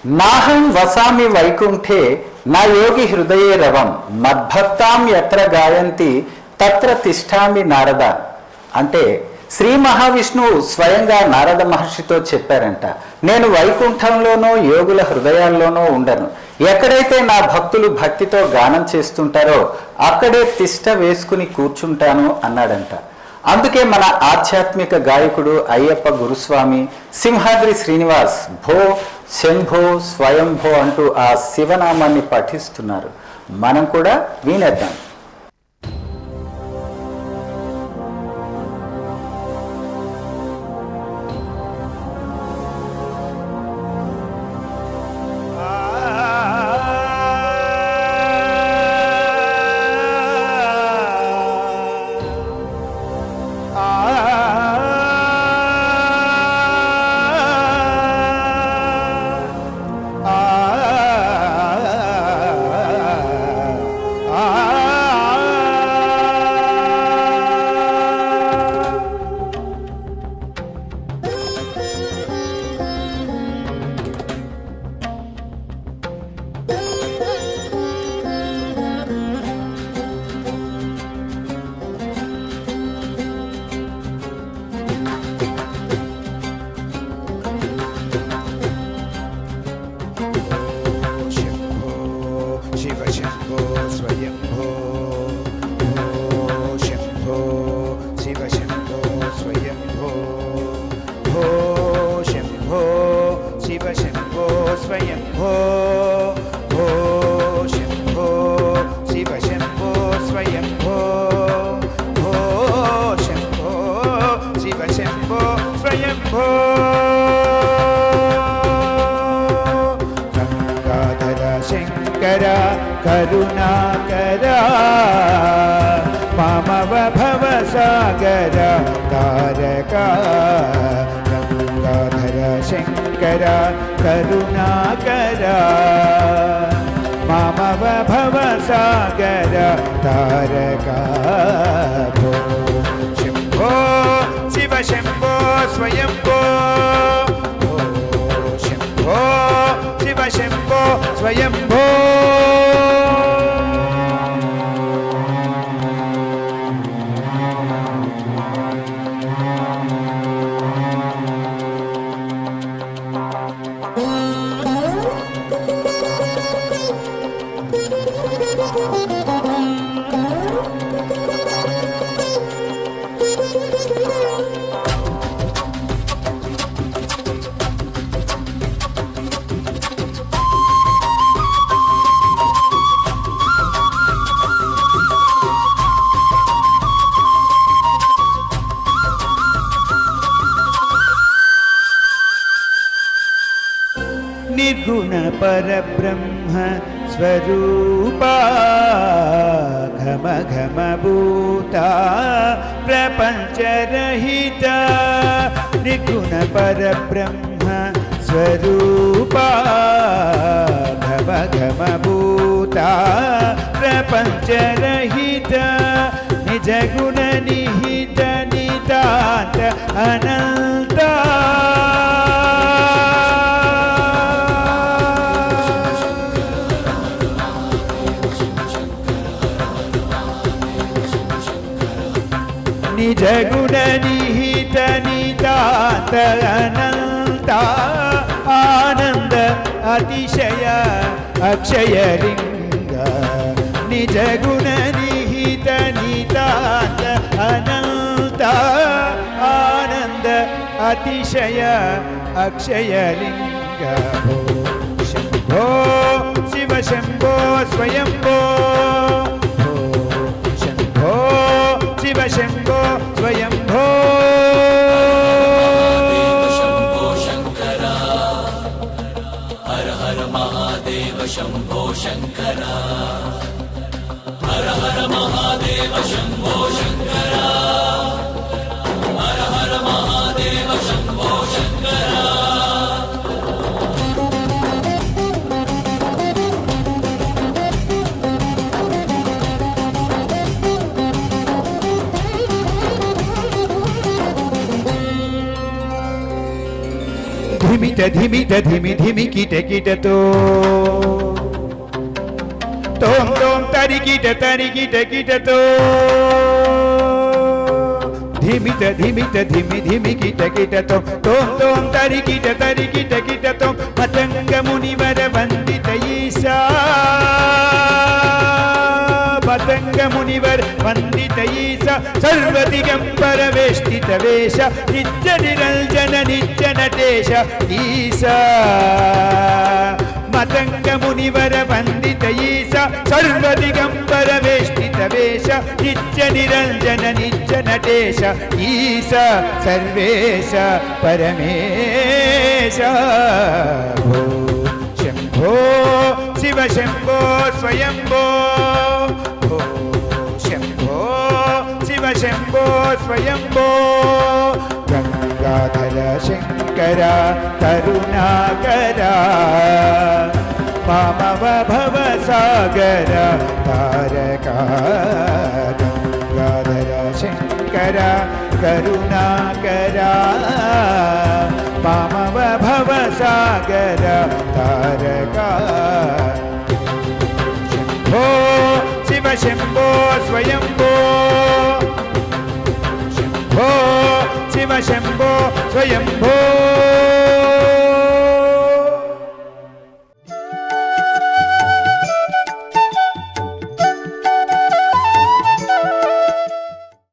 నాహం వసామి వైకుంఠే నా యోగి హృదయే రవం మద్భక్తాం ఎత్ర గాయంతి తత్ర తిష్టామి నారద. అంటే శ్రీ మహావిష్ణువు స్వయంగా నారద మహర్షితో చెప్పారంట, నేను వైకుంఠంలోనో యోగుల హృదయాల్లోనో ఉండను, ఎక్కడైతే నా భక్తులు భక్తితో గానం చేస్తుంటారో అక్కడే తిష్ట వేసుకుని కూర్చుంటాను అన్నాడంట. అందుకే మన ఆధ్యాత్మిక గాయకుడు అయ్యప్ప గురుస్వామి సింహాద్రి శ్రీనివాస్ భో శంభో స్వయంభో అంటూ ఆ శివనామాన్ని పఠిస్తున్నారు. మనం కూడా వినేద్దాం. करुणाकरा मम भवसागर तारका गंगाधर शंकर करुणाकरा मम भवसागर तारका शंभो शिव शंभो स्वयंभो शंभो शिव शंभो स्वयंभो निर्गुण परब्रह्म स्वरूपा घम घम भूता प्रपंच रहिता निर्गुण परब्रह्म स्वरूपा घम घम भूता प्रपंच रहिता निज गुण निहित नितांत अनंता निज गुण निहित नितांत अनंता आनंद अतिशय अक्षय लिंग निज गुण निहित नितांत अनंता आनंद अतिशय अक्षय लिंग शंभो शिव शंभो स्वयंभो शंभो शिव शंभो स्वयंभो शंभो शंकरा हर हर महादेव शंभो शंकरा हर हर महादेव शंभो शंकरा हर हर महादेव शंभो शंकरा धिमि ధిమిత ధిమిత ధిమి ధిమి కిట కిటతో తోం తోం తరికిట తరికిట కిటతో ధిమిత ధిమిత ధిమి ధిమి కిట కిటతో తోం తోం తరికిట తరికిట కిటతో మతంగ మునివర వందిత ఈశా మతంగ మునివర్ వందిత ఈశ సర్వదిగంబర వేష్టిత వేష నిత్య నిరంజన నిత్య నటేశ ఈశ మతంగ మునివర వందిత ఈశ సర్వదిగంబర వేష్టిత వేష నిత్య నిరంజన నిత్య నటేశ ఈశ సర్వేశ పరమేశ భో శంభో శివ శంభో స్వయంభో శంభో శివ శంభో స్వయంభో గంగాధర శంకర కరుణాకర మామవ భవ సాగర తారక గంగాధర శంకర కరుణాకర మామవ భవ సాగర తారక శంభో శివ శంభో స్వయంభో శంభో శివ శంభో స్వయంభో